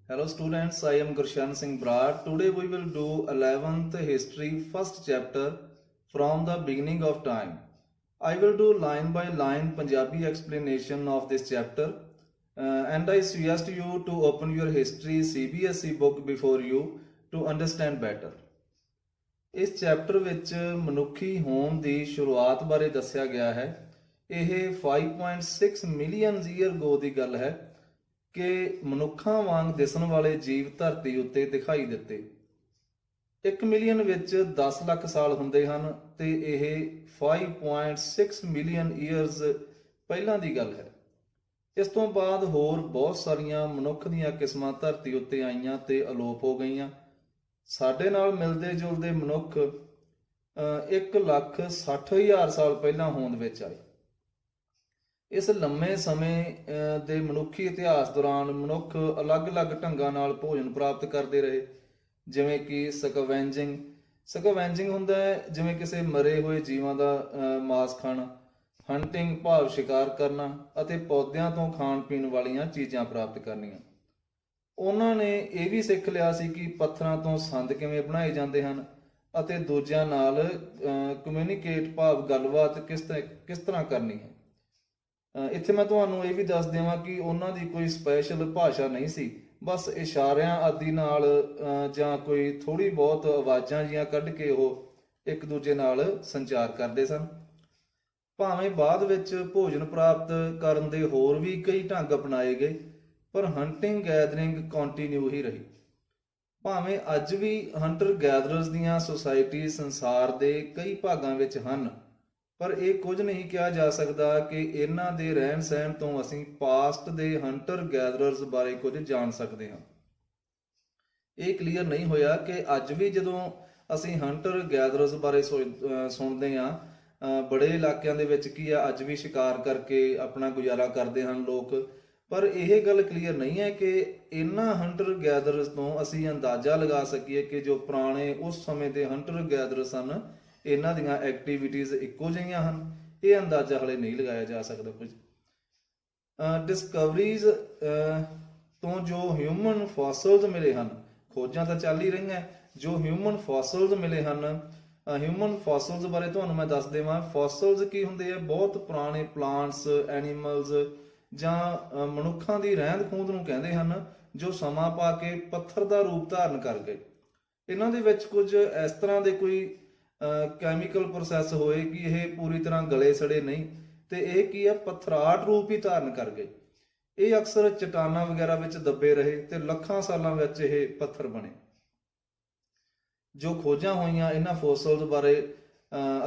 Hello students, I am Gurshan Singh Brar. Today we will do 11th history first chapter from the beginning of time. I will do line by line Punjabi explanation of this chapter and I suggest you to open your history CBSE book before you to understand better. ਇਸ chapter ਵਿੱਚ ਮਨੁੱਖੀ ਹੋਂਦ ਦੀ ਸ਼ੁਰੂਆਤ ਬਾਰੇ ਦੱਸਿਆ ਗਿਆ ਹੈ। ਇਹ 5.6 ਮਿਲੀਅਨ ਈਅਰ ਅਗੋ ਦੀ ਗੱਲ ਹੈ ਕਿ ਮਨੁੱਖਾਂ ਵਾਂਗ ਦਿਸਣ ਵਾਲੇ ਜੀਵ ਧਰਤੀ ਉੱਤੇ ਦਿਖਾਈ ਦਿੱਤੇ। 1 ਮਿਲੀਅਨ ਵਿੱਚ 10 ਲੱਖ ਸਾਲ ਹੁੰਦੇ ਹਨ ਤੇ ਇਹ 5.6 ਮਿਲੀਅਨ ਈਅਰਸ ਪਹਿਲਾਂ ਦੀ ਗੱਲ ਹੈ। ਇਸ ਤੋਂ ਬਾਅਦ ਹੋਰ ਬਹੁਤ ਸਾਰੀਆਂ ਮਨੁੱਖ ਦੀਆਂ ਕਿਸਮਾਂ ਧਰਤੀ ਉੱਤੇ ਆਈਆਂ ਤੇ ਅਲੋਪ ਹੋ ਗਈਆਂ। ਸਾਡੇ ਨਾਲ ਮਿਲਦੇ ਜੁਲਦੇ ਮਨੁੱਖ 1,60,000 ਸਾਲ ਪਹਿਲਾਂ ਹੋਂਦ ਵਿੱਚ ਆਏ। ਇਸ ਲੰਮੇ ਸਮੇਂ ਦੇ ਮਨੁੱਖੀ ਇਤਿਹਾਸ ਦੌਰਾਨ ਮਨੁੱਖ ਅਲੱਗ-ਅਲੱਗ ਢੰਗਾਂ ਨਾਲ ਭੋਜਨ ਪ੍ਰਾਪਤ ਕਰਦੇ ਰਹੇ, ਜਿਵੇਂ ਕਿ ਸਕਵੈਂਜਿੰਗ ਹੁੰਦਾ ਹੈ ਜਿਵੇਂ ਕਿਸੇ ਮਰੇ ਹੋਏ ਜੀਵਾਂ ਦਾ ਮਾਸ ਖਾਣਾ, ਹੰਟਿੰਗ ਭਾਵ ਸ਼ਿਕਾਰ ਕਰਨਾ ਅਤੇ ਪੌਦਿਆਂ ਤੋਂ ਖਾਣ ਪੀਣ ਵਾਲੀਆਂ ਚੀਜ਼ਾਂ ਪ੍ਰਾਪਤ ਕਰਨੀਆਂ। ਉਹਨਾਂ ਨੇ ਇਹ ਵੀ ਸਿੱਖ ਲਿਆ ਸੀ ਕਿ ਪੱਥਰਾਂ ਤੋਂ ਸੰਦ ਕਿਵੇਂ ਬਣਾਏ ਜਾਂਦੇ ਹਨ ਅਤੇ ਦੂਜਿਆਂ ਨਾਲ ਕਮਿਊਨੀਕੇਟ ਭਾਵ ਗੱਲਬਾਤ ਕਿਸ ਤਰ੍ਹਾਂ ਕਰਨੀ ਹੈ। ਇੱਥੇ ਮੈਂ ਤੁਹਾਨੂੰ ਇਹ ਵੀ ਦੱਸ ਦੇਵਾਂ ਕਿ ਉਹਨਾਂ ਦੀ ਕੋਈ ਸਪੈਸ਼ਲ ਭਾਸ਼ਾ ਨਹੀਂ ਸੀ, ਬਸ ਇਸ਼ਾਰਿਆਂ ਆਦਿ ਨਾਲ ਜਾਂ ਕੋਈ ਥੋੜੀ ਬਹੁਤ ਆਵਾਜ਼ਾਂ ਜੀਆਂ ਕੱਢ ਕੇ ਉਹ ਇੱਕ ਦੂਜੇ ਨਾਲ ਸੰਚਾਰ ਕਰਦੇ ਸਨ। ਭਾਵੇਂ ਬਾਅਦ ਵਿੱਚ ਭੋਜਨ ਪ੍ਰਾਪਤ ਕਰਨ ਦੇ ਹੋਰ ਵੀ ਕਈ ਢੰਗ ਅਪਣਾਏ ਗਏ, ਪਰ ਹੰਟਿੰਗ ਗੈਦਰਿੰਗ ਕੰਟੀਨਿਊ ਹੀ ਰਹੀ। ਭਾਵੇਂ ਅੱਜ ਵੀ ਹੰਟਰ ਗੈਦਰਰਸ ਦੀਆਂ ਸੁਸਾਇਟੀ ਸੰਸਾਰ ਦੇ ਕਈ ਭਾਗਾਂ ਵਿੱਚ ਹਨ, ਪਰ ਇਹ ਕੁਝ ਨਹੀਂ ਕਿਹਾ ਜਾ ਸਕਦਾ ਕਿ ਇਹਨਾਂ ਦੇ ਰਹਿਣ ਸਹਿਣ ਤੋਂ ਅਸੀਂ ਪਾਸਟ ਦੇ ਹੰਟਰ ਗੈਦਰਰਸ ਬਾਰੇ ਕੁਝ ਜਾਣ ਸਕਦੇ ਹਾਂ। ਇਹ ਕਲੀਅਰ ਨਹੀਂ ਹੋਇਆ ਕਿ ਅੱਜ ਵੀ ਜਦੋਂ ਅਸੀਂ ਹੰਟਰ ਗੈਦਰਰਸ ਬਾਰੇ ਸੁਣਦੇ ਹਾਂ, ਬੜੇ ਇਲਾਕਿਆਂ ਦੇ ਵਿੱਚ ਕੀ ਆ, ਅੱਜ ਵੀ ਸ਼ਿਕਾਰ ਕਰਕੇ ਆਪਣਾ ਗੁਜ਼ਾਰਾ ਕਰਦੇ ਹਨ ਲੋਕ, ਪਰ ਇਹ ਗੱਲ ਕਲੀਅਰ ਨਹੀਂ ਹੈ ਕਿ ਇਹਨਾਂ ਹੰਟਰ ਗੈਦਰਰਸ ਤੋਂ ਅਸੀਂ ਅੰਦਾਜ਼ਾ ਲਗਾ ਸਕੀਏ ਕਿ ਜੋ ਪੁਰਾਣੇ ਉਸ ਸਮੇਂ ਦੇ ਹੰਟਰ ਗੈਦਰਰਸ ਹਨ, ਇਹਨਾਂ ਦੀਆਂ ਐਕਟੀਵਿਟੀਜ਼ ਇੱਕੋ ਜਿਹੀਆਂ ਹਨ। ਇਹ ਅੰਦਾਜ਼ਾ ਹਲੇ ਨਹੀਂ ਲਗਾਇਆ ਜਾ ਸਕਦਾ। ਕੁਝ ਡਿਸਕਵਰੀਜ਼ ਤੋਂ ਜੋ ਹਿਊਮਨ ਫੋਸਿਲਸ ਮਿਲੇ ਹਨ, ਖੋਜਾਂ ਤਾਂ ਚੱਲ ਹੀ ਰਹੀਆਂ, ਜੋ ਹਿਊਮਨ ਫੋਸਿਲਸ ਮਿਲੇ ਹਨ, ਹਿਊਮਨ ਫੋਸਿਲਸ ਬਾਰੇ ਤੁਹਾਨੂੰ ਮੈਂ ਦੱਸ ਦੇਵਾਂ। ਫੋਸਿਲਸ ਕੀ ਹੁੰਦੇ ਆ? ਬਹੁਤ ਪੁਰਾਣੇ ਪਲਾਂਟਸ, ਐਨੀਮਲਸ ਜਾਂ ਮਨੁੱਖਾਂ ਦੀ ਰਹਿੰਦ ਖੂੰਹਦ ਨੂੰ ਕਹਿੰਦੇ ਹਨ, ਜੋ ਸਮਾਂ ਪਾ ਕੇ ਪੱਥਰ ਦਾ ਰੂਪ ਧਾਰਨ ਕਰ ਗਏ। ਇਹਨਾਂ ਦੇ ਵਿੱਚ ਕੁਝ ਇਸ ਤਰ੍ਹਾਂ ਦੇ ਕੋਈ ਕੈਮੀਕਲ ਪ੍ਰੋਸੈਸ ਹੋਏ ਕਿ ਇਹ ਪੂਰੀ ਤਰ੍ਹਾਂ ਗਲੇ ਸੜੇ ਨਹੀਂ, ਤੇ ਇਹ ਕੀ ਆ, ਪੱਥਰਾਟ ਰੂਪ ਹੀ ਧਾਰਨ ਕਰ ਗਏ। ਇਹ ਅਕਸਰ ਚਟਾਨਾਂ ਵਗੈਰਾ ਵਿੱਚ ਦੱਬੇ ਰਹੇ ਤੇ ਲੱਖਾਂ ਸਾਲਾਂ ਵਿੱਚ ਇਹ ਪੱਥਰ ਬਣੇ। ਜੋ ਖੋਜਾਂ ਹੋਈਆਂ ਇਹਨਾਂ ਫੋਸਿਲਸ ਬਾਰੇ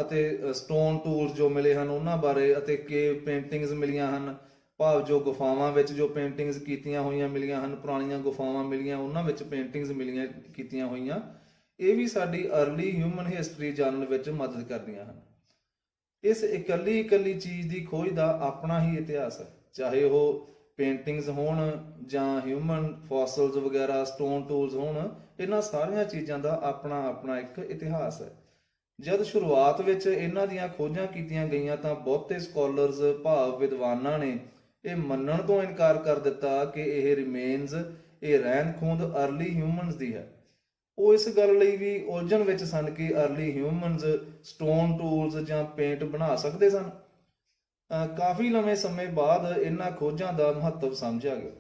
ਅਤੇ ਸਟੋਨ ਟੂਲਸ ਜੋ ਮਿਲੇ ਹਨ ਉਹਨਾਂ ਬਾਰੇ, ਅਤੇ ਕੇਵ ਪੇਂਟਿੰਗਸ ਮਿਲੀਆਂ ਹਨ, ਭਾਵ ਜੋ ਗੁਫਾਵਾਂ ਵਿੱਚ ਜੋ ਪੇਂਟਿੰਗਸ ਕੀਤੀਆਂ ਹੋਈਆਂ ਮਿਲੀਆਂ ਹਨ, ਪੁਰਾਣੀਆਂ ਗੁਫਾਵਾਂ ਮਿਲੀਆਂ ਉਹਨਾਂ ਵਿੱਚ ਪੇਂਟਿੰਗਸ ਮਿਲੀਆਂ ਕੀਤੀਆਂ ਹੋਈਆਂ, ਇਹ ਵੀ ਸਾਡੀ ਅਰਲੀ ਹਿਊਮਨ ਹਿਸਟਰੀ ਜਾਣਨ ਵਿੱਚ ਮਦਦ ਕਰਦੀਆਂ ਹਨ। ਇਸ ਇਕੱਲੀ ਚੀਜ਼ ਦੀ ਖੋਜ ਦਾ ਆਪਣਾ ਹੀ ਇਤਿਹਾਸ ਹੈ, ਚਾਹੇ ਉਹ ਪੇਂਟਿੰਗਸ ਹੋਣ ਜਾਂ ਹਿਊਮਨ ਫੋਸਿਲਸ ਵਗੈਰਾ, ਸਟੋਨ ਟੂਲਸ ਹੋਣ, ਇਹਨਾਂ ਸਾਰੀਆਂ ਚੀਜ਼ਾਂ ਦਾ ਆਪਣਾ ਇੱਕ ਇਤਿਹਾਸ ਹੈ। ਜਦ ਸ਼ੁਰੂਆਤ ਵਿੱਚ ਇਹਨਾਂ ਦੀਆਂ ਖੋਜਾਂ ਕੀਤੀਆਂ ਗਈਆਂ ਤਾਂ ਬਹੁਤੇ ਸਕਾਲਰਸ ਭਾਵ ਵਿਦਵਾਨਾਂ ਨੇ ਇਹ ਮੰਨਣ ਤੋਂ ਇਨਕਾਰ ਕਰ ਦਿੱਤਾ ਕਿ ਇਹ ਰਿਮੇਨਸ, ਇਹ ਰਹਿੰਦ ਖੂੰਹਦ ਅਰਲੀ ਹਿਊਮਨਸ ਦੀ ਹੈ। ਉਹ ਇਸ ਗੱਲ ਲਈ ਵੀ ਉਲਝਣ ਵਿੱਚ ਸਨ ਕਿ ਅਰਲੀ ਹਿਊਮਨਸ ਸਟੋਨ ਟੂਲਸ ਜਾਂ ਪੇਂਟ ਬਣਾ ਸਕਦੇ ਸਨ। ਕਾਫੀ ਲੰਮੇ ਸਮੇਂ ਬਾਅਦ ਇਹਨਾਂ ਖੋਜਾਂ ਦਾ ਮਹੱਤਵ ਸਮਝਿਆ ਗਿਆ।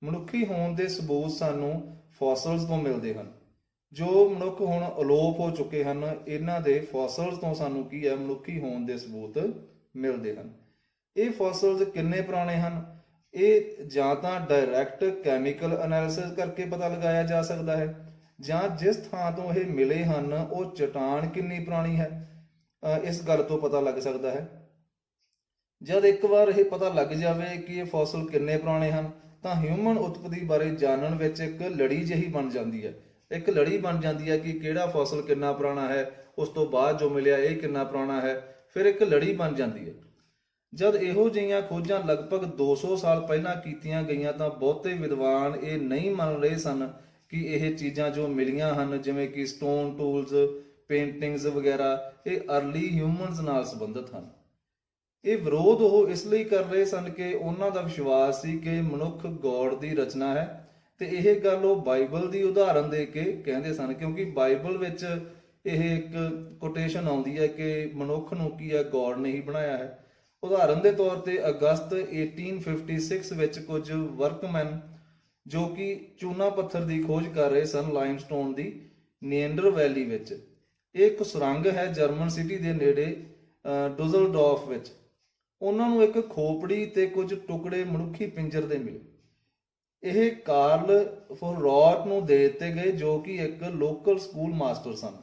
ਮਨੁੱਖੀ ਹੋਣ ਦੇ ਸਬੂਤ ਸਾਨੂੰ ਫੋਸਿਲਸ ਤੋਂ ਮਿਲਦੇ ਹਨ। ਜੋ ਮਨੁੱਖ ਹੁਣ ਅਲੋਪ ਹੋ ਚੁੱਕੇ ਹਨ, ਇਹਨਾਂ ਦੇ ਫੋਸਿਲਸ ਤੋਂ ਸਾਨੂੰ ਕੀ ਹੈ, ਮਨੁੱਖੀ ਹੋਣ ਦੇ ਸਬੂਤ ਮਿਲਦੇ ਹਨ। ਇਹ ਫੋਸਿਲਸ ਕਿੰਨੇ ਪੁਰਾਣੇ ਹਨ? ਇਹ ਜਾਂ ਤਾਂ ਡਾਇਰੈਕਟ ਕੈਮੀਕਲ ਐਨਾਲਿਸਿਸ ਕਰਕੇ ਪਤਾ ਲਗਾਇਆ ਜਾ ਸਕਦਾ ਹੈ, ਜਾਂ ਜਿਸ ਥਾਂ ਤੋਂ ਇਹ ਮਿਲੇ ਹਨ ਉਹ ਚਟਾਨ ਕਿੰਨੀ ਪੁਰਾਣੀ ਹੈ, ਇਸ ਗੱਲ ਤੋਂ ਪਤਾ ਲੱਗ ਸਕਦਾ ਹੈ। ਜਦ ਇੱਕ ਵਾਰ ਇਹ ਪਤਾ ਲੱਗ ਜਾਵੇ ਕਿ ਇਹ ਫੋਸਿਲ ਕਿੰਨੇ ਪੁਰਾਣੇ ਹਨ, ਤਾਂ ਹਿਊਮਨ ਉਤਪਤੀ ਬਾਰੇ ਜਾਣਨ ਵਿੱਚ ਇੱਕ ਲੜੀ ਜਿਹੀ ਬਣ ਜਾਂਦੀ ਹੈ। ਇੱਕ ਲੜੀ ਬਣ ਜਾਂਦੀ ਹੈ ਕਿ ਕਿਹੜਾ ਫੋਸਿਲ ਕਿੰਨਾ ਪੁਰਾਣਾ ਹੈ, ਉਸ ਤੋਂ ਬਾਅਦ ਜੋ ਮਿਲਿਆ ਇਹ ਕਿੰਨਾ ਪੁਰਾਣਾ ਹੈ, ਫਿਰ ਇੱਕ ਲੜੀ ਬਣ ਜਾਂਦੀ ਹੈ। ਜਦ ਇਹੋ ਜਿਹੀਆਂ ਖੋਜਾਂ ਲਗਭਗ 200 ਸਾਲ ਪਹਿਲਾਂ ਕੀਤੀਆਂ ਗਈਆਂ ਤਾਂ ਬਹੁਤੇ ਵਿਦਵਾਨ ਇਹ ਨਹੀਂ ਮੰਨ ਰਹੇ ਸਨ ਕਿ ਇਹ ਚੀਜ਼ਾਂ ਜੋ ਮਿਲੀਆਂ ਹਨ, ਜਿਵੇਂ ਕਿ ਸਟੋਨ ਟੂਲਸ, ਪੇਂਟਿੰਗਸ ਵਗੈਰਾ, ਇਹ ਅਰਲੀ ਹਿਊਮਨਸ ਨਾਲ ਸੰਬੰਧਿਤ ਹਨ। ਇਹ ਵਿਰੋਧ ਉਹ ਇਸ ਲਈ ਕਰ ਰਹੇ ਸਨ ਕਿ ਉਹਨਾਂ ਦਾ ਵਿਸ਼ਵਾਸ ਸੀ ਕਿ ਮਨੁੱਖ ਗੋਡ ਦੀ ਰਚਨਾ ਹੈ ਤੇ ਇਹ ਗੱਲ ਉਹ ਬਾਈਬਲ ਦੀ ਉਦਾਹਰਨ ਦੇ ਕੇ ਕਹਿੰਦੇ ਸਨ, ਕਿਉਂਕਿ ਬਾਈਬਲ ਵਿੱਚ ਇਹ ਇੱਕ ਕੋਟੇਸ਼ਨ ਆਉਂਦੀ ਹੈ ਕਿ ਮਨੁੱਖ ਨੂੰ ਕੀ ਹੈ, ਗੋਡ ਨੇ ਹੀ ਬਣਾਇਆ ਹੈ। ਉਦਾਹਰਨ ਦੇ ਤੌਰ ਤੇ ਅਗਸਤ 1856 ਵਿੱਚ ਕੁਝ ਵਰਕਮੈਨ ਜੋ ਕਿ ਚੂਨਾ ਪੱਥਰ ਦੀ ਖੋਜ ਕਰ ਰਹੇ ਸਨ ਲਾਈਮਸਟੋਨ ਦੀ ਨੀਐਂਡਰ ਵੈਲੀ ਵਿੱਚ। ਇਹ ਇੱਕ ਸੁਰੰਗ ਹੈ ਜਰਮਨ ਸਿਟੀ ਦੇ ਨੇੜੇ ਡੁਜ਼ਲਡੋਰਫ ਵਿੱਚ। ਉਹਨਾਂ ਨੂੰ ਇੱਕ ਖੋਪੜੀ ਤੇ ਕੁਝ ਟੁਕੜੇ ਮਨੁੱਖੀ ਪਿੰਜਰ ਦੇ ਮਿਲੇ। ਇਹ ਕਾਰਲ ਫੋਰਰॉट ਨੂੰ ਦੇ ਦਿੱਤੇ ਗਏ, ਜੋ ਕਿ ਇੱਕ ਲੋਕਲ ਸਕੂਲ ਮਾਸਟਰ ਸਨ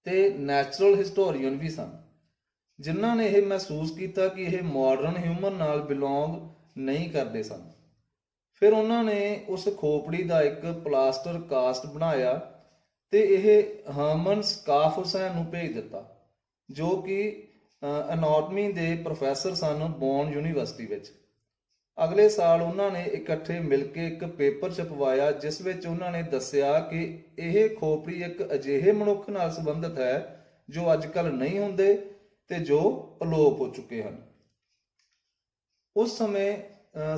ਤੇ ਨੈਚੁਰਲ ਹਿਸਟੋਰੀਅਨ ਵੀ ਸਨ, ਜਿਨ੍ਹਾਂ ਨੇ ਇਹ ਮਹਿਸੂਸ ਕੀਤਾ ਕਿ ਇਹ ਮਾਡਰਨ ਹਿਊਮਨ ਨਾਲ ਬਿਲੋਂਗ ਨਹੀਂ ਕਰਦੇ ਸਨ। ਫਿਰ ਉਹਨਾਂ ਨੇ ਉਸ ਖੋਪੜੀ ਦਾ ਇੱਕ ਪਲਾਸਟਰ ਕਾਸਟ ਬਣਾਇਆ ਤੇ ਇਹ ਹਰਮਨ ਸਕਾਫੁਸੈਨ ਨੂੰ ਭੇਜ ਦਿੱਤਾ, ਜੋ ਕਿ ਐਨਾਟਮੀ ਦੇ ਪ੍ਰੋਫੈਸਰ ਸਨ ਬੌਨ ਯੂਨੀਵਰਸਿਟੀ ਵਿੱਚ। ਅਗਲੇ ਸਾਲ ਉਹਨਾਂ ਨੇ ਇਕੱਠੇ ਮਿਲ ਕੇ ਇੱਕ ਪੇਪਰ ਛਪਵਾਇਆ, ਜਿਸ ਵਿੱਚ ਉਹਨਾਂ ਨੇ ਦੱਸਿਆ ਕਿ ਇਹ ਖੋਪੜੀ ਇੱਕ ਅਜਿਹੇ ਮਨੁੱਖ ਨਾਲ ਸੰਬੰਧਿਤ ਹੈ ਜੋ ਅੱਜ ਕੱਲ੍ਹ ਨਹੀਂ ਹੁੰਦੇ ਤੇ ਜੋ ਅਲੋਪ ਹੋ ਚੁੱਕੇ ਹਨ। ਉਸ ਸਮੇਂ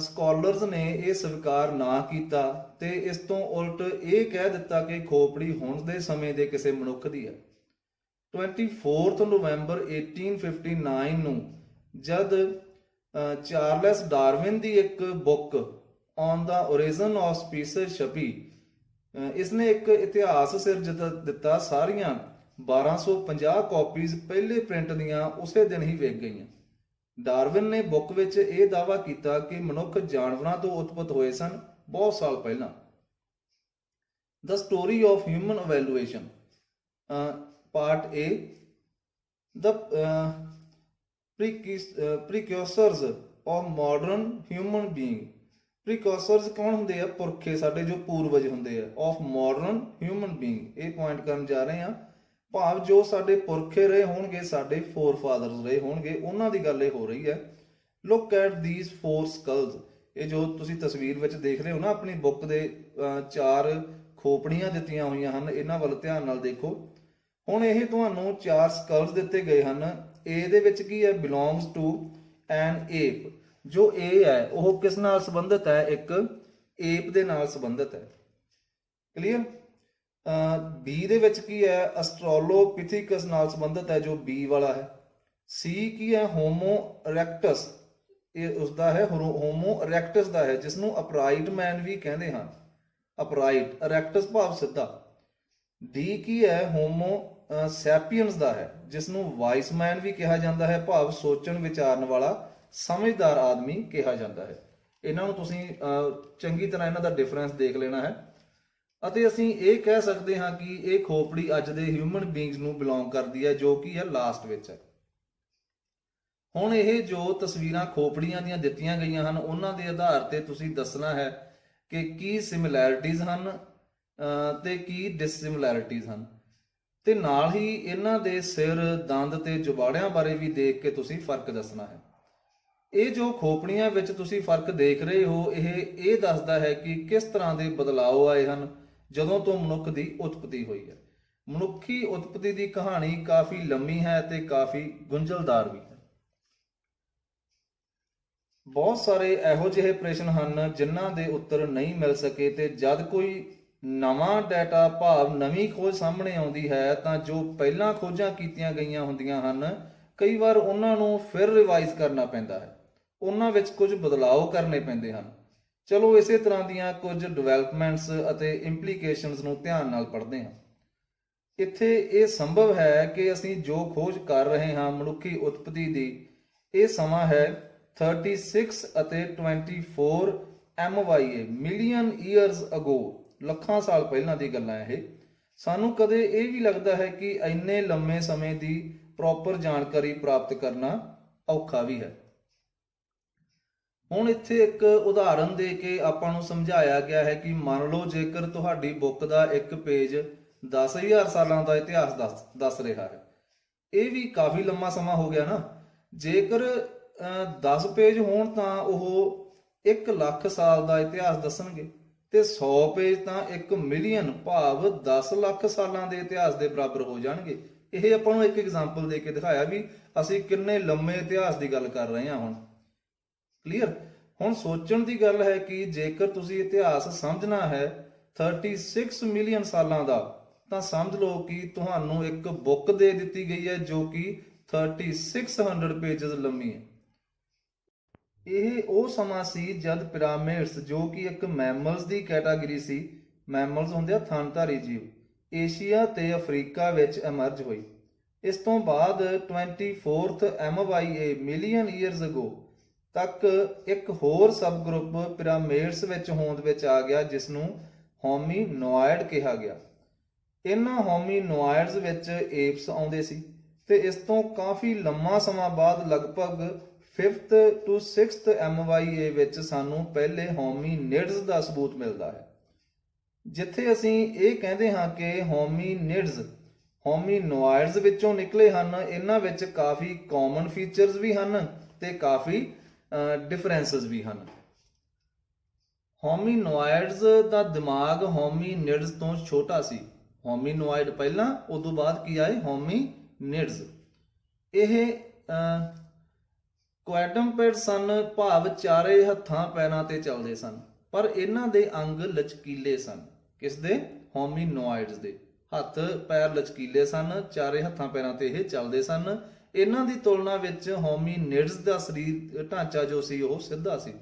ਸਕਾਲਰਸ ਨੇ ਇਹ ਸਵੀਕਾਰ ਨਾ ਕੀਤਾ ਤੇ ਇਸ ਤੋਂ ਉਲਟ ਇਹ ਕਹਿ ਦਿੱਤਾ ਕਿ ਖੋਪੜੀ ਹੁਣ ਦੇ ਸਮੇਂ ਦੇ ਕਿਸੇ ਮਨੁੱਖ ਦੀ ਹੈ। 24 ਨਵੰਬਰ 1859 ਨੂੰ ਜਦ ਚਾਰਲਸ ਡਾਰਵਿਨ ਦੀ ਇੱਕ book on the origin of species ਛਪੀ, ਇਸਨੇ ਇੱਕ ਇਤਿਹਾਸ ਸਿਰਜ ਦਿੱਤਾ। ਸਾਰੀਆਂ 1250 ਕਾਪੀਜ਼ ਪਹਿਲੇ ਪ੍ਰਿੰਟ ਦੀਆਂ ਉਸੇ ਦਿਨ ਹੀ ਵਿਕ ਗਈਆਂ। ਡਾਰਵਿਨ ਨੇ ਬੁੱਕ ਵਿੱਚ ਇਹ ਦਾਅਵਾ ਕੀਤਾ ਕਿ ਮਨੁੱਖ ਜਾਨਵਰਾਂ ਤੋਂ ਉਤਪਤ ਹੋਏ ਸਨ ਬਹੁਤ ਸਾਲ ਪਹਿਲਾਂ। The story of human evolution part A, the precursors of modern human being. Precursors ਕੌਣ ਹੁੰਦੇ ਆ? ਪੁਰਖੇ, ਸਾਡੇ ਜੋ ਪੂਰਵਜ ਹੁੰਦੇ ਆ। ਆਫ ਮਾਡਰਨ ਹਿਊਮਨ ਬੀਇੰਗ, ਇਹ ਪੁਆਇੰਟ ਕਰਨ ਜਾ ਰਹੇ ਆ, ਭਾਵ ਜੋ ਸਾਡੇ ਪੁਰਖੇ ਰਹੇ ਹੋਣਗੇ, ਸਾਡੇ ਫੋਰਫਾਦਰਸ ਰਹੇ ਹੋਣਗੇ, ਉਹਨਾਂ ਦੀ ਗੱਲ ਇਹ ਹੋ ਰਹੀ ਹੈ। Look at these 4 skulls. ਇਹ ਜੋ ਤੁਸੀਂ ਤਸਵੀਰ ਵਿੱਚ ਦੇਖ ਰਹੇ ਹੋ ਨਾ, ਆਪਣੀ ਬੁੱਕ ਦੇ 4 ਖੋਪੜੀਆਂ ਦਿੱਤੀਆਂ ਹੋਈਆਂ ਹਨ, ਇਹਨਾਂ ਵੱਲ ਧਿਆਨ ਨਾਲ ਦੇਖੋ। ਹੁਣ ਇਹ ਤੁਹਾਨੂੰ 4 ਸਕਲਸ ਦਿੱਤੇ ਗਏ ਹਨ। ਏ ਦੇ ਵਿੱਚ ਕੀ ਹੈ? Belongs to an ape. ਜੋ ਏ ਹੈ ਉਹ ਕਿਸ ਨਾਲ ਸੰਬੰਧਿਤ ਹੈ? ਇੱਕ ਏਪ ਦੇ ਨਾਲ ਸੰਬੰਧਿਤ ਹੈ। ਕਲੀਅਰ? ਬੀ ਦੇ ਵਿੱਚ ਕੀ ਹੈ? ਅਸਟ੍ਰੋਲੋਪਿਥੀਕਸ ਨਾਲ ਸੰਬੰਧਿਤ ਹੈ, ਜੋ ਬੀ ਵਾਲਾ ਹੈ। ਸੀ ਕੀ ਹੈ? ਹੋਮੋ ਇਰੈਕਟਸ, ਇਹ ਉਸਦਾ ਹੈ। ਹੋਮੋ ਇਰੈਕਟਸ ਦਾ ਹੈ, ਜਿਸ ਨੂੰ ਅਪਰਾਈਟ ਮੈਨ ਵੀ ਕਹਿੰਦੇ ਹਨ। ਅਪਰਾਈਟ, ਇਰੈਕਟਸ ਭਾਵ ਸਿੱਧਾ। ਡੀ ਕੀ ਹੈ? ਹੋਮੋ ਸੈਪੀਅਨਸ ਦਾ ਹੈ, ਜਿਸ ਨੂੰ ਵਾਈਸ ਮੈਨ ਵੀ ਕਿਹਾ ਜਾਂਦਾ ਹੈ, ਭਾਵ ਸੋਚਣ ਵਿਚਾਰਨ ਵਾਲਾ ਸਮਝਦਾਰ ਆਦਮੀ ਕਿਹਾ ਜਾਂਦਾ ਹੈ। ਇਹਨਾਂ ਨੂੰ ਤੁਸੀਂ ਚੰਗੀ ਤਰ੍ਹਾਂ ਇਹਨਾਂ ਦਾ ਡਿਫਰੈਂਸ ਦੇਖ ਲੈਣਾ ਹੈ। ਅਤੇ ਅਸੀਂ ਇਹ ਕਹਿ ਸਕਦੇ ਹਾਂ ਕਿ ਇਹ ਖੋਪੜੀ ਅੱਜ ਦੇ ਹਿਊਮਨ ਬੀਇੰਗਸ ਨੂੰ ਬਿਲੋਂਗ ਕਰਦੀ ਹੈ, ਜੋ ਕਿ ਹੈ ਲਾਸਟ ਵਿੱਚ ਹੈ। ਹੁਣ ਇਹ ਜੋ ਤਸਵੀਰਾਂ ਖੋਪੜੀਆਂ ਦੀਆਂ ਦਿੱਤੀਆਂ ਗਈਆਂ ਹਨ, ਉਹਨਾਂ ਦੇ ਆਧਾਰ ਤੇ ਤੁਸੀਂ ਦੱਸਣਾ ਹੈ ਕਿ ਕੀ ਸਿਮਿਲੈਰਿਟੀਜ਼ ਹਨ ਤੇ ਕੀ ਡਿਸਸਿਮਿਲੈਰਿਟੀਜ਼ ਹਨ, ਤੇ ਨਾਲ ਹੀ ਇਹਨਾਂ ਦੇ ਸਿਰ, ਦੰਦ ਤੇ ਜੁਬਾੜਿਆਂ ਬਾਰੇ ਵੀ ਦੇਖ ਕੇ ਤੁਸੀਂ ਫਰਕ ਦੱਸਣਾ ਹੈ। ਇਹ ਜੋ ਖੋਪੜੀਆਂ ਵਿੱਚ ਤੁਸੀਂ ਫਰਕ ਦੇਖ ਰਹੇ ਹੋ, ਇਹ ਦੱਸਦਾ ਹੈ ਕਿ ਕਿਸ ਤਰ੍ਹਾਂ ਦੇ ਬਦਲਾਅ ਆਏ ਹਨ ਜਦੋਂ ਤੋਂ ਮਨੁੱਖ ਦੀ ਉਤਪਤੀ ਹੋਈ ਹੈ। ਮਨੁੱਖੀ ਉਤਪਤੀ ਦੀ ਕਹਾਣੀ ਕਾਫੀ ਲੰਮੀ ਹੈ ਤੇ ਕਾਫੀ ਗੁੰਝਲਦਾਰ ਵੀ ਹੈ। ਬਹੁਤ ਸਾਰੇ ਇਹੋ ਜਿਹੇ ਪ੍ਰਸ਼ਨ ਹਨ ਜਿਨ੍ਹਾਂ ਦੇ ਉੱਤਰ ਨਹੀਂ ਮਿਲ ਸਕੇ, ਤੇ ਜਦ ਕੋਈ ਨਵਾਂ ਡਾਟਾ ਭਾਵ ਨਵੀਂ ਖੋਜ ਸਾਹਮਣੇ ਆਉਂਦੀ ਹੈ ਤਾਂ ਜੋ ਪਹਿਲਾਂ ਖੋਜਾਂ ਕੀਤੀਆਂ ਗਈਆਂ ਹੁੰਦੀਆਂ ਹਨ, ਕਈ ਵਾਰ ਉਹਨਾਂ ਨੂੰ ਫਿਰ ਰਿਵਾਈਜ਼ ਕਰਨਾ ਪੈਂਦਾ ਹੈ, ਉਹਨਾਂ ਵਿੱਚ ਕੁਝ ਬਦਲਾਅ ਕਰਨੇ ਪੈਂਦੇ ਹਨ। ਚਲੋ ਇਸੇ ਤਰ੍ਹਾਂ ਦੀਆਂ ਕੁਝ ਡਿਵੈਲਪਮੈਂਟਸ ਅਤੇ ਇੰਪਲੀਕੇਸ਼ਨਸ ਨੂੰ ਧਿਆਨ ਨਾਲ ਪੜ੍ਹਦੇ ਹਾਂ। ਇੱਥੇ ਇਹ ਸੰਭਵ ਹੈ ਕਿ ਅਸੀਂ ਜੋ ਖੋਜ ਕਰ ਰਹੇ ਹਾਂ ਮਨੁੱਖੀ ਉਤਪਤੀ ਦੀ, ਇਹ ਸਮਾਂ ਹੈ 36 ਅਤੇ 24 MYA ਮਿਲੀਅਨ ਈਅਰਸ ਅਗੋ, ਲੱਖਾਂ ਸਾਲ ਪਹਿਲਾਂ ਦੀ ਗੱਲਾਂ ਇਹ। ਸਾਨੂੰ ਕਦੇ ਇਹ ਵੀ ਲੱਗਦਾ ਹੈ ਕਿ ਇੰਨੇ ਲੰਮੇ ਸਮੇਂ ਦੀ ਪ੍ਰੋਪਰ ਜਾਣਕਾਰੀ ਪ੍ਰਾਪਤ ਕਰਨਾ ਔਖਾ ਵੀ ਹੈ। ਹੁਣ ਇੱਥੇ ਇੱਕ ਉਦਾਹਰਨ ਦੇ ਕੇ ਆਪਾਂ ਨੂੰ ਸਮਝਾਇਆ ਗਿਆ ਹੈ ਕਿ ਮੰਨ ਲਓ ਜੇਕਰ ਤੁਹਾਡੀ ਬੁੱਕ ਦਾ ਇੱਕ ਪੇਜ 10,000 ਸਾਲਾਂ ਦਾ ਇਤਿਹਾਸ ਦੱਸ ਰਿਹਾ ਹੈ, ਇਹ ਵੀ ਕਾਫੀ ਲੰਮਾ ਸਮਾਂ ਹੋ ਗਿਆ ਨਾ। ਜੇਕਰ 10 ਪੇਜ ਹੋਣ ਤਾਂ ਉਹ 1 ਲੱਖ ਸਾਲ ਦਾ ਇਤਿਹਾਸ ਦੱਸਣਗੇ, ਤੇ 100 ਪੇਜ ਤਾਂ 1 ਮਿਲੀਅਨ ਭਾਵ 10 ਲੱਖ ਸਾਲਾਂ ਦੇ ਇਤਿਹਾਸ ਦੇ ਬਰਾਬਰ ਹੋ ਜਾਣਗੇ। ਇਹ ਆਪਾਂ ਨੂੰ ਇੱਕ ਐਗਜ਼ਾਮਪਲ ਦੇ ਕੇ ਦਿਖਾਇਆ ਵੀ ਅਸੀਂ ਕਿੰਨੇ ਲੰਮੇ ਇਤਿਹਾਸ ਦੀ ਗੱਲ ਕਰ ਰਹੇ ਹਾਂ ਹੁਣ। ਕਲੀਅਰ? ਹੁਣ ਸੋਚਣ ਦੀ ਗੱਲ ਹੈ ਕਿ ਜੇਕਰ ਤੁਸੀਂ ਇਤਿਹਾਸ ਸਮਝਣਾ ਹੈ 36 ਮਿਲੀਅਨ ਸਾਲਾਂ ਦਾ, ਤਾਂ ਸਮਝ ਲਓ ਕਿ ਤੁਹਾਨੂੰ ਇੱਕ ਬੁੱਕ ਦੇ ਦਿੱਤੀ ਗਈ ਹੈ ਜੋ ਕਿ 3600 ਪੇਜਸ ਲੰਮੀ ਹੈ। ਇਹ ਉਹ ਸਮਾਂ ਸੀ ਜਦ ਪਿਰਾਮਿਡਸ, ਜੋ ਕਿ ਇੱਕ ਮੈਮਲਸ ਦੀ ਕੈਟਾਗਰੀ ਸੀ, ਮੈਮਲਸ ਹੁੰਦੇ ਆ ਥਣਧਾਰੀ ਜੀਵ, ਏਸ਼ੀਆ ਤੇ ਅਫਰੀਕਾ ਵਿੱਚ ਐਮਰਜ ਹੋਈ। ਇਸ ਤੋਂ ਬਾਅਦ 24th MYA ਮਿਲੀਅਨ ਈਅਰਸ ਅਗੋ ਤੱਕ ਇੱਕ ਹੋਰ ਸਬ ਗਰੁੱਪ ਪਿਰਾਮਿਡਸ ਵਿੱਚ ਹੋਂਦ ਵਿੱਚ ਆ ਗਿਆ, ਜਿਸ ਨੂੰ ਹੋਮੀਨੋਇਡ ਕਿਹਾ ਗਿਆ। ਇਹਨਾਂ ਹੋਮੀਨੋਇਡਸ ਵਿੱਚ ਏਪਸ ਆਉਂਦੇ ਸੀ ਤੇ ਇਸ ਤੋਂ ਕਾਫੀ ਲੰਮਾ ਸਮਾਂ ਬਾਅਦ ਲਗਭਗ 5th to 6th MYA ਵਿੱਚ ਸਾਨੂੰ ਪਹਿਲੇ ਹੋਮੀਨਿਡਸ ਦਾ ਸਬੂਤ ਮਿਲਦਾ ਹੈ, ਜਿੱਥੇ ਅਸੀਂ ਇਹ ਕਹਿੰਦੇ ਹਾਂ ਕਿ ਹੋਮੀਨਿਡਸ ਹੋਮੀਨੋਇਡਸ ਵਿੱਚੋਂ ਨਿਕਲੇ ਹਨ। ਇਹਨਾਂ ਵਿੱਚ ਕਾਫੀ ਕਾਮਨ ਫੀਚਰਸ ਵੀ ਹਨ ਤੇ ਕਾਫੀ ਡਿਫਰੈਂਸਸ ਵੀ ਹਨ। ਹੋਮੀਨੋਇਡਸ ਦਾ ਦਿਮਾਗ ਹੋਮੀਨਿਡਸ ਤੋਂ ਛੋਟਾ ਸੀ। ਹੋਮੀਨੋਇਡ ਪਹਿਲਾਂ, ਉਦੋਂ ਬਾਅਦ ਕੀ ਆਏ? ਹੋਮੀਨਿਡਸ। ਇਹ ਕੁਆਡਰੂਪੇਡ ਸਨ, ਭਾਵ ਚਾਰੇ ਹੱਥਾਂ ਪੈਰਾਂ ਤੇ ਚੱਲਦੇ ਸਨ, ਪਰ ਇਹਨਾਂ ਦੇ ਅੰਗ ਲਚਕੀਲੇ ਸਨ। ਕਿਸ ਦੇ? ਹੋਮੀਨੋਇਡਸ ਦੇ ਹੱਥ ਪੈਰ ਲਚਕੀਲੇ ਸਨ, ਚਾਰੇ ਹੱਥਾਂ ਪੈਰਾਂ ਤੇ ਇਹ ਚੱਲਦੇ ਸਨ। ਇਹਨਾਂ ਦੀ ਤੁਲਨਾ ਵਿੱਚ ਹੋਮੀਨਿਡਸ ਦਾ ਸਰੀਰ ਢਾਂਚਾ ਜੋ ਸੀ ਉਹ ਸਿੱਧਾ ਸੀ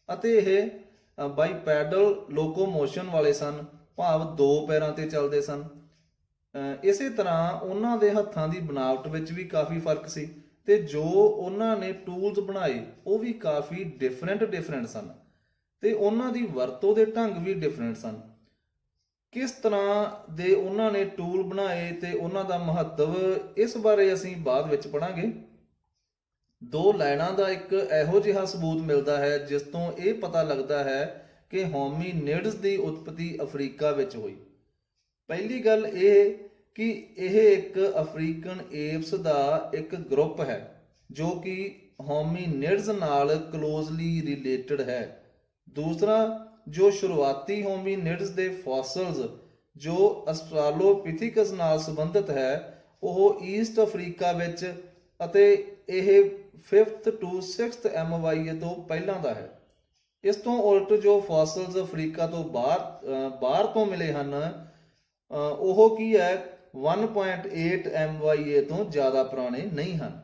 ਅਤੇ ਇਹ ਬਾਈਪੈਡਲ ਲੋਕੋਮੋਸ਼ਨ ਵਾਲੇ ਸਨ, ਭਾਵ ਦੋ ਪੈਰਾਂ ਤੇ ਚੱਲਦੇ ਸਨ। ਇਸੇ ਤਰ੍ਹਾਂ ਉਹਨਾਂ ਦੇ ਹੱਥਾਂ ਦੀ ਬਣਾਵਟ ਵਿੱਚ ਵੀ ਕਾਫੀ ਫਰਕ ਸੀ ਤੇ ਜੋ ਉਹਨਾਂ ਨੇ ਟੂਲਸ ਬਣਾਏ ਉਹ ਵੀ ਕਾਫੀ ਡਿਫਰੈਂਟ ਸਨ ਤੇ ਉਹਨਾਂ ਦੀ ਵਰਤੋਂ ਦੇ ਢੰਗ ਵੀ ਡਿਫਰੈਂਟ ਸਨ। ਕਿਸ ਤਰ੍ਹਾਂ ਦੇ ਉਹਨਾਂ ਨੇ ਟੂਲ ਬਣਾਏ ਤੇ ਉਹਨਾਂ ਦਾ ਮਹੱਤਵ, ਇਸ ਬਾਰੇ ਅਸੀਂ ਬਾਅਦ ਵਿੱਚ ਪੜਾਂਗੇ। ਦੋ ਲਾਈਨਾਂ ਦਾ ਇੱਕ ਇਹੋ ਜਿਹਾ ਸਬੂਤ ਮਿਲਦਾ ਹੈ ਜਿਸ ਤੋਂ ਇਹ ਪਤਾ ਲੱਗਦਾ ਹੈ ਕਿ ਹੋਮੀਨਿਡਸ ਦੀ ਉਤਪਤੀ ਅਫਰੀਕਾ ਵਿੱਚ ਹੋਈ। ਪਹਿਲੀ ਗੱਲ ਇਹ ਕਿ ਇਹ ਇੱਕ ਅਫਰੀਕਨ ਏਪਸ ਦਾ ਇੱਕ ਗਰੁੱਪ ਹੈ ਜੋ ਕਿ ਹੋਮੀਨਿਡਸ ਨਾਲ ਕਲੋਜ਼ਲੀ ਰਿਲੇਟਡ ਹੈ। ਦੂਸਰਾ, ਜੋ ਸ਼ੁਰੂਆਤੀ ਹੋਮੀਨਿਡਸ ਦੇ ਫੋਸਿਲਸ ਜੋ ਆਸਟ੍ਰਾਲੋਪਿਥੀਕਸ ਨਾਲ ਸੰਬੰਧਿਤ ਹੈ, ਉਹ ਈਸਟ ਅਫਰੀਕਾ ਵਿੱਚ ਅਤੇ ਇਹ 5th to 6th MYA ਤੋਂ ਪਹਿਲਾਂ ਦਾ ਹੈ। ਇਸ ਤੋਂ ਉਲਟ ਜੋ ਫੋਸਿਲਸ ਅਫਰੀਕਾ ਤੋਂ ਬਾਹਰ ਤੋਂ ਮਿਲੇ ਹਨ, ਉਹ ਕੀ ਹੈ? 1.8 MYA ਤੋਂ ਜ਼ਿਆਦਾ ਪੁਰਾਣੇ ਨਹੀਂ ਹਨ।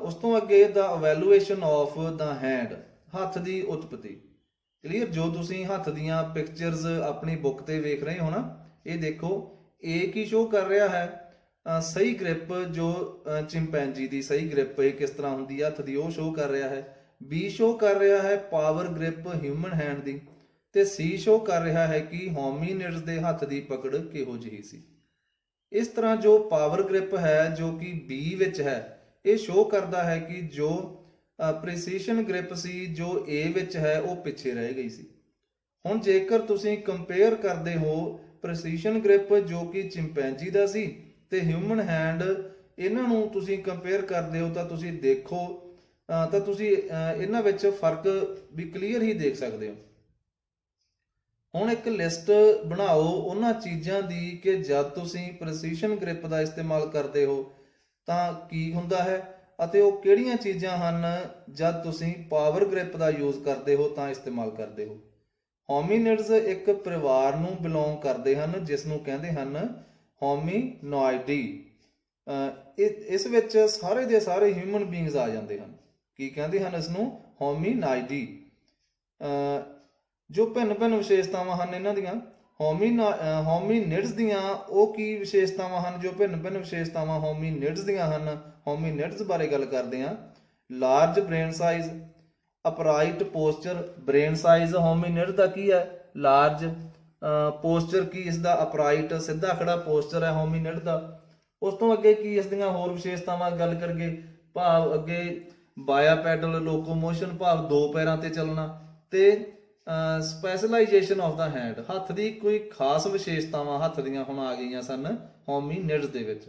ਉਸ ਤੋਂ ਅੱਗੇ ਦਾ ਇਵੈਲੂਏਸ਼ਨ ਆਫ ਦਾ ਹੈਂਡ, ਹੱਥ ਦੀ ਉਤਪਤੀ। ਕਲੀਅਰ? ਜੋ ਤੁਸੀਂ ਹੱਥ ਦੀਆਂ ਪਿਕਚਰਸ ਆਪਣੀ ਬੁੱਕ ਤੇ ਵੇਖ ਰਹੇ ਹੋ ਨਾ, ਇਹ ਦੇਖੋ, ਇਹ ਕੀ ਸ਼ੋ ਕਰ ਰਿਹਾ ਹੈ? ਸਹੀ ਗ੍ਰਿਪ, ਜੋ ਚਿੰਪੈਂਜੀ ਦੀ ਸਹੀ ਗ੍ਰਿਪ ਇਹ ਕਿਸ ਤਰ੍ਹਾਂ ਹੁੰਦੀ ਹੈ ਹੱਥ ਦੀ, ਉਹ ਸ਼ੋ ਕਰ ਰਿਹਾ ਹੈ। ਬੀ ਸ਼ੋ ਕਰ ਰਿਹਾ ਹੈ ਪਾਵਰ ਗ੍ਰਿਪ ਹਿਊਮਨ ਹੈਂਡ ਦੀ, ਤੇ ਸੀ ਸ਼ੋ ਕਰ ਰਿਹਾ ਹੈ ਕਿ ਹੋਮੀਨਿਡਸ ਦੇ ਹੱਥ ਦੀ ਪਕੜ ਕਿਹੋ ਜਿਹੀ ਸੀ। ਇਸ ਤਰ੍ਹਾਂ ਜੋ ਪਾਵਰ ਗ੍ਰਿਪ ਹੈ ਜੋ ਕਿ ਬੀ ਵਿੱਚ ਹੈ, ਇਹ ਸ਼ੋ ਕਰਦਾ ਹੈ ਕਿ ਜੋ ਪ੍ਰੀਸੀਸ਼ਨ ਗ੍ਰਿਪ ਸੀ ਜੋ ਏ ਵਿੱਚ ਹੈ ਉਹ ਪਿੱਛੇ ਰਹਿ ਗਈ ਸੀ। ਹੁਣ ਜੇਕਰ ਤੁਸੀਂ ਕੰਪੇਅਰ ਕਰਦੇ ਹੋ ਪ੍ਰੀਸੀਸ਼ਨ ਗ੍ਰਿਪ ਜੋ ਕਿ ਚਿੰਪੈਂਜੀ ਦਾ ਸੀ ਤੇ ਹਿਊਮਨ ਹੈਂਡ, ਇਹਨਾਂ ਨੂੰ ਤੁਸੀਂ ਕੰਪੇਅਰ ਕਰਦੇ ਹੋ ਤਾਂ ਤੁਸੀਂ ਦੇਖੋ ਤਾਂ ਤੁਸੀਂ ਇਹਨਾਂ ਵਿੱਚ ਫਰਕ ਵੀ ਕਲੀਅਰ ਹੀ ਦੇਖ ਸਕਦੇ ਹੋ। ਹੁਣ ਇੱਕ ਲਿਸਟ ਬਣਾਓ ਉਹਨਾਂ ਚੀਜ਼ਾਂ ਦੀ ਕਿ ਜਦ ਤੁਸੀਂ ਪ੍ਰੀਸੀਸ਼ਨ ਗ੍ਰਿਪ ਦਾ ਇਸਤੇਮਾਲ ਕਰਦੇ ਹੋ ਤਾਂ ਕੀ ਹੁੰਦਾ ਹੈ ਅਤੇ ਉਹ ਕਿਹੜੀਆਂ ਚੀਜ਼ਾਂ ਹਨ ਜਦ ਤੁਸੀਂ ਪਾਵਰ ਗ੍ਰਿਪ ਦਾ ਯੂਜ਼ ਕਰਦੇ ਹੋ ਤਾਂ ਇਸਤੇਮਾਲ ਕਰਦੇ ਹੋ। ਹੋਮੀਨਿਡਸ ਇੱਕ ਪਰਿਵਾਰ ਨੂੰ ਬਿਲੋਂਗ ਕਰਦੇ ਹਨ ਜਿਸ ਨੂੰ ਕਹਿੰਦੇ ਹਨ ਹੋਮੀਨੋਇਡੀ। ਇਸ ਵਿੱਚ ਸਾਰੇ ਦੇ ਸਾਰੇ ਹਿਊਮਨ ਬੀਇੰਗਸ ਆ ਜਾਂਦੇ ਹਨ। ਕੀ ਕਹਿੰਦੇ ਹਨ ਇਸ ਨੂੰ? ਹੋਮੀਨਾਇਡੀ। ਜੋ ਭਿੰਨ ਵਿਸ਼ੇਸ਼ਤਾਵਾਂ ਹਨ ਇਹਨਾਂ ਦੀਆਂ, ਹੋਮੀਨਿਡਸ ਦੀਆਂ ਉਹ ਕੀ ਵਿਸ਼ੇਸ਼ਤਾਵਾਂ ਹਨ ਜੋ ਭਿੰਨ ਵਿਸ਼ੇਸ਼ਤਾਵਾਂ ਹੋਮੀਨਿਡਸ ਦੀਆਂ ਹਨ? ਹੋਮੀਨਿਡਸ ਬਾਰੇ ਗੱਲ ਕਰਦੇ ਹਾਂ। Large brain size, upright posture. Brain size hominid ਦਾ ਕੀ ਹੈ? ਲਾਰਜ। ਪੋਸਚਰ ਕੀ ਇਸ ਦਾ? ਅਪਰਾਈਟ, ਸਿੱਧਾ ਖੜਾ ਪੋਸਚਰ ਹੈ ਹੋਮੀਨਿਡ ਦਾ। ਉਸ ਤੋਂ ਅੱਗੇ ਕੀ ਇਸ ਦੀਆਂ ਹੋਰ ਵਿਸ਼ੇਸ਼ਤਾਵਾਂ ਗੱਲ ਕਰੀਏ, ਭਾਵ ਅੱਗੇ ਬਾਇਪੈਡਲ ਲੋਕੋਮੋਸ਼ਨ, ਭਾਵ ਦੋ ਪੈਰਾਂ ਤੇ ਚੱਲਣਾ, ਤੇ ਸਪੈਸ਼ਲਾਈਜੇਸ਼ਨ ਆਫ ਦਾ ਹੈਂਡ, ਹੱਥ ਦੀ ਕੋਈ ਖਾਸ ਵਿਸ਼ੇਸ਼ਤਾਵਾਂ ਹੱਥ ਦੀਆਂ ਹੁਣ ਆ ਗਈਆਂ ਸਨ ਹੋਮੀਨਿਡਸ ਦੇ ਵਿੱਚ।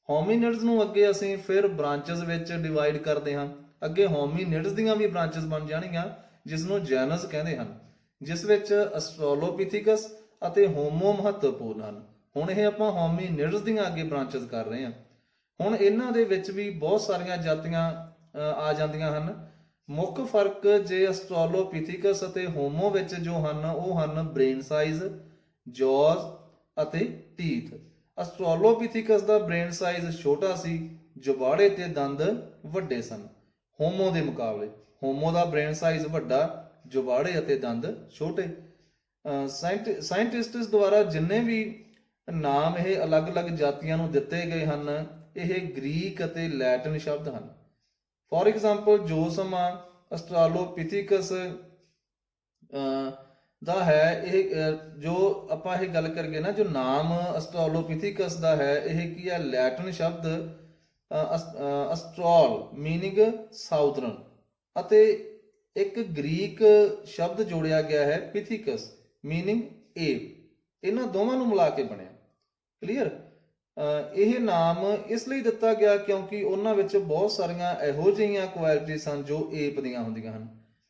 ਹੋਮੀਨਿਡਸ ਨੂੰ ਅੱਗੇ ਅਸੀਂ ਫਿਰ ਬ੍ਰਾਂਚਸ ਵਿੱਚ ਡਿਵਾਈਡ ਕਰਦੇ ਹਾਂ। ਅੱਗੇ ਹੋਮੀਨਿਡਸ ਦੀਆਂ ਵੀ ਬ੍ਰਾਂਚਸ ਬਣ ਜਾਣਗੀਆਂ ਜਿਸ ਨੂੰ ਜੈਨਸ ਕਹਿੰਦੇ ਹਨ, ਜਿਸ ਵਿੱਚ ਆਸਟ੍ਰਾਲੋਪਿਥੀਕਸ ਅਤੇ ਹੋਮੋ ਮਹੱਤਵਪੂਰਨ ਹਨ। ਹੁਣ ਇਹ ਆਪਾਂ ਹੋਮੀਨਿਡਸ ਦੀਆਂ ਅੱਗੇ ਬ੍ਰਾਂਚਸ ਕਰ ਰਹੇ ਹਾਂ। ਹੁਣ ਇਹਨਾਂ ਦੇ ਵਿੱਚ ਵੀ ਬਹੁਤ ਸਾਰੀਆਂ ਜਾਤੀਆਂ ਆ ਜਾਂਦੀਆਂ ਹਨ। ਮੁੱਖ ਫਰਕ ਜੇ ਆਸਟ੍ਰਲੋਪੀਥੀਕਸ ਅਤੇ ਹੋਮੋ ਵਿੱਚ ਜੋ ਹਨ ਉਹ ਹਨ ਬ੍ਰੇਨ ਸਾਈਜ਼, ਜੌਜ਼ ਅਤੇ ਟੀਥ। ਆਸਟ੍ਰਲੋਪੀਥੀਕਸ ਦਾ ਬ੍ਰੇਨ ਸਾਈਜ਼ ਛੋਟਾ ਸੀ, ਜਬਾੜੇ ਤੇ ਦੰਦ ਵੱਡੇ ਸਨ ਹੋਮੋ ਦੇ ਮੁਕਾਬਲੇ। ਹੋਮੋ ਦਾ ਬ੍ਰੇਨ ਸਾਈਜ਼ ਵੱਡਾ, ਜਬਾੜੇ ਅਤੇ ਦੰਦ ਛੋਟੇ। ਸਾਇੰਟਿਸਟਸ ਦੁਆਰਾ ਜਿੰਨੇ ਵੀ ਨਾਮ ਇਹ ਅਲੱਗ-ਅਲੱਗ ਜਾਤੀਆਂ ਨੂੰ ਦਿੱਤੇ ਗਏ ਹਨ ਇਹ ਗ੍ਰੀਕ ਅਤੇ ਲੈਟਿਨ ਸ਼ਬਦ ਹਨ। ਫੋਰ ਐਗਜ਼ਾਮਪਲ ਜੋ ਸਮਾਂ ਆਸਟ੍ਰਲੋਪੀਥੀਕਸ ਦਾ ਹੈ ਇਹ ਜੋ ਆਪਾਂ ਇਹ ਗੱਲ ਕਰੀਏ ਨਾ ਜੋ ਨਾਮ ਆਸਟ੍ਰਲੋਪੀਥੀਕਸ ਦਾ ਹੈ ਇਹ ਕੀ ਹੈ ਲੈਟਿਨ ਸ਼ਬਦ ਅਸਟ੍ਰੋਲ ਮੀਨਿੰਗ ਸਾਊਥਰਨ ਅਤੇ ਇੱਕ ਗ੍ਰੀਕ ਸ਼ਬਦ ਜੋੜਿਆ ਗਿਆ ਹੈ ਪਿਥੀਕਸ ਮੀਨਿੰਗ ਏਪ। ਇਹਨਾਂ ਦੋਵਾਂ ਨੂੰ ਮਿਲਾ ਕੇ ਬਣਿਆ। ਕਲੀਅਰ। ਇਹ ਨਾਮ ਇਸ ਲਈ ਦਿੱਤਾ ਗਿਆ ਕਿਉਂਕਿ ਉਹਨਾਂ ਵਿੱਚ ਬਹੁਤ ਸਾਰੀਆਂ ਇਹੋ ਜਿਹੀਆਂ ਕੁਆਲਿਟੀ ਸਨ ਜੋ ਏਪ ਦੀਆਂ ਹੁੰਦੀਆਂ ਹਨ।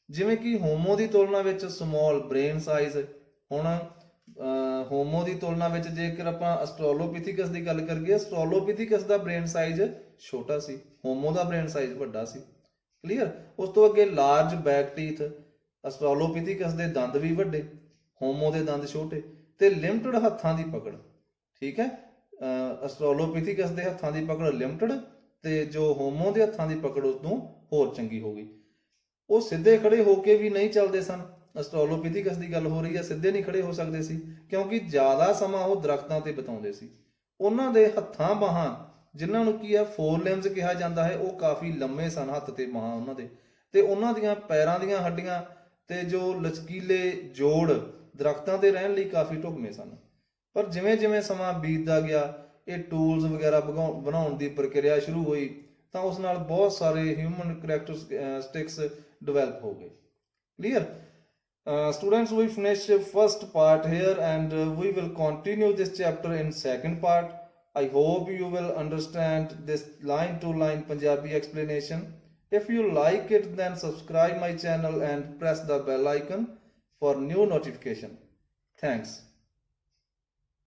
ਜਿਵੇਂ ਕਿ ਹੋਮੋ ਦੀ ਤੁਲਨਾ ਵਿੱਚ ਸਮਾਲ ਬ੍ਰੇਨ ਸਾਈਜ਼। ਹੁਣ ਹੋਮੋ ਦੀ ਤੁਲਨਾ ਵਿੱਚ ਜੇਕਰ ਆਪਾਂ ਆਸਟ੍ਰਲੋਪੀਥੀਕਸ ਦੀ ਗੱਲ ਕਰੀਏ ਆਸਟ੍ਰਲੋਪੀਥੀਕਸ ਦਾ ਬ੍ਰੇਨ ਸਾਈਜ਼ ਛੋਟਾ ਸੀ, ਹੋਮੋ ਦਾ ਬ੍ਰੇਨ ਸਾਈਜ਼ ਵੱਡਾ ਸੀ। ਕਲੀਅਰ। ਉਸ ਤੋਂ ਅੱਗੇ ਲਾਰਜ ਬੈਕ ਟੀਥ, ਆਸਟ੍ਰਲੋਪੀਥੀਕਸ ਦੇ ਦੰਦ ਵੀ ਵੱਡੇ, ਹੋਮੋ ਦੇ ਦੰਦ ਛੋਟੇ, ਤੇ ਲਿਮਟਡ ਹੱਥਾਂ ਦੀ ਪਕੜ। ਠੀਕ ਹੈ। ਆਸਟ੍ਰਲੋਪੀਥੀਕਸ ਦੇ ਹੱਥਾਂ ਦੀ ਪਕੜ ਲਿਮਟਡ ਤੇ ਜੋ ਹੋਮੋ ਦੇ ਹੱਥਾਂ ਦੀ ਪਕੜ ਉਸ ਤੋਂ ਹੋਰ ਚੰਗੀ ਹੋ ਗਈ। ਉਹ ਸਿੱਧੇ ਖੜੇ ਹੋ ਕੇ ਵੀ ਨਹੀਂ ਚੱਲਦੇ ਸਨ। ਆਸਟ੍ਰਲੋਪੀਥੀਕਸ ਦੀ ਗੱਲ ਹੋ ਰਹੀ ਹੈ, ਸਿੱਧੇ ਨਹੀਂ ਖੜੇ ਹੋ ਸਕਦੇ ਸੀ ਕਿਉਂਕਿ ਜ਼ਿਆਦਾ ਸਮਾਂ ਉਹ ਦਰਖਤਾਂ ਤੇ ਬਿਤਾਉਂਦੇ ਸੀ। ਉਹਨਾਂ ਦੇ ਹੱਥਾਂ ਬਾਹਾਂ ਜਿਨ੍ਹਾਂ ਨੂੰ ਕੀ ਹੈ ਫੋਰ ਲਿੰਬਸ ਕਿਹਾ ਜਾਂਦਾ ਹੈ ਉਹ ਕਾਫੀ ਲੰਮੇ ਸਨ, ਹੱਥ ਤੇ ਬਾਹਾਂ ਉਹਨਾਂ ਦੇ, ਤੇ ਉਹਨਾਂ ਦੀਆਂ ਪੈਰਾਂ ਦੀਆਂ ਹੱਡੀਆਂ ਤੇ ਜੋ ਲਚਕੀਲੇ ਜੋੜ ਦਰਖਤਾਂ ਤੇ ਰਹਿਣ ਲਈ ਕਾਫੀ ਢੁਕਵੇਂ ਸਨ। ਪਰ ਜਿਵੇਂ ਜਿਵੇਂ ਸਮਾਂ ਬੀਤਦਾ ਗਿਆ ਇਹ ਟੂਲਸ ਵਗੈਰਾ ਬਣਾਉਣ ਦੀ ਪ੍ਰਕਿਰਿਆ ਸ਼ੁਰੂ ਹੋਈ ਤਾਂ ਉਸ ਨਾਲ ਬਹੁਤ ਸਾਰੇ ਹਿਊਮਨ ਕਰੈਕਟਰਿਸਟਿਕਸ ਡਿਵੈਲਪ ਹੋ ਗਏ। Clear. Students, we finished first part here and we will continue this chapter in second part. I hope you will understand this line to line Punjabi explanation. If you like it then subscribe my channel and press the bell icon for new notification. Thanks.